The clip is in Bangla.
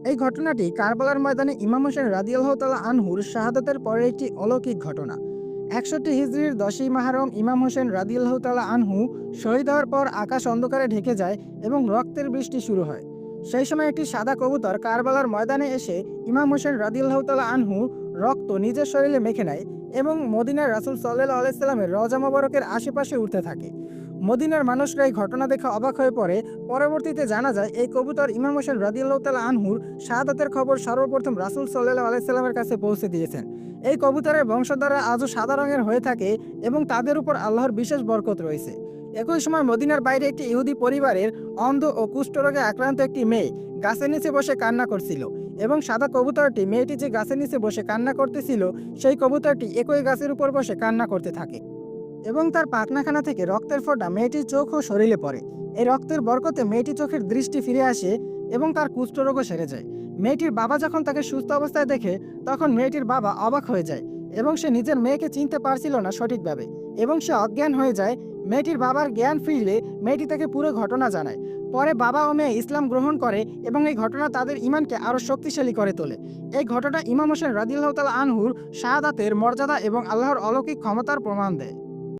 এই ঘটনাটি কারবালার ময়দানে ইমাম হোসেন রাদিয়াল্লাহু তাআলা আনহুর শাহাদাতের পরের একটি অলৌকিক ঘটনা। ৬১ হিজরির ১০ই মুহররম ইমাম হোসেন রাদিয়াল্লাহু তাআলা আনহু শহীদ হওয়ার পর আকাশ অন্ধকারে ঢেকে যায় এবং রক্তের বৃষ্টি শুরু হয়। সেই সময় একটি সাদা কবুতর কারবালার ময়দানে এসে ইমাম হোসেন রাদিয়াল্লাহু তাআলা আনহু রক্ত নিজের শরীরে মেখে নেয় এবং মদিনার রাসূল সাল্লাল্লাহু আলাইহি সাল্লামের রওজা মোবারকের আশেপাশে উড়তে থাকে। মদিনার মানুষরা এই ঘটনা দেখে অবাক হয়ে পড়ে। পরবর্তীতে জানা যায় এই কবুতর ইমাম হোসেন রাদিয়াল্লাহু তাআলা আনহুর শাহাদাতের খবর সর্বপ্রথম রাসূল সাল্লাল্লাহু আলাইহি সাল্লামের কাছে পৌঁছে দিয়েছেন। এই কবুতরের বংশধররা আজও সাদা রঙের হয়ে থাকে এবং তাদের উপর আল্লাহর বিশেষ বরকত রয়েছে। একই সময় মদিনার বাইরে একটি ইহুদি পরিবারের অন্ধ ও কুষ্ঠরোগে আক্রান্ত একটি মেয়ে গাছের নিচে বসে কান্না করছিল এবং সাদা কবুতরটি মেয়েটি যে গাছের নিচে বসে কান্না করতেছিল সেই কবুতরটি একই গাছের উপর বসে কান্না করতে থাকে এবং তার পাখনাখানা থেকে রক্তের ফোঁটা মেয়েটির চোখ ও শরীরে পড়ে। এই রক্তের বরকতে মেয়েটির চোখের দৃষ্টি ফিরে আসে এবং তার কুষ্ঠরোগও সেরে যায়। মেয়েটির বাবা যখন তাকে সুস্থ অবস্থায় দেখে তখন মেয়েটির বাবা অবাক হয়ে যায় এবং সে নিজের মেয়েকে চিনতে পারছিল না সঠিকভাবে এবং সে অজ্ঞান হয়ে যায়। মেয়েটির বাবার জ্ঞান ফিরলে মেয়েটি তাকে পুরো ঘটনা জানায়। পরে বাবা ও মেয়ে ইসলাম গ্রহণ করে এবং এই ঘটনা তাদের ঈমানকে আরও শক্তিশালী করে তোলে। এই ঘটনা ইমাম হোসেন রাদিয়াল্লাহু তাআলা আনহুর শাহাদাতের মর্যাদা এবং আল্লাহর অলৌকিক ক্ষমতার প্রমাণ দেয়।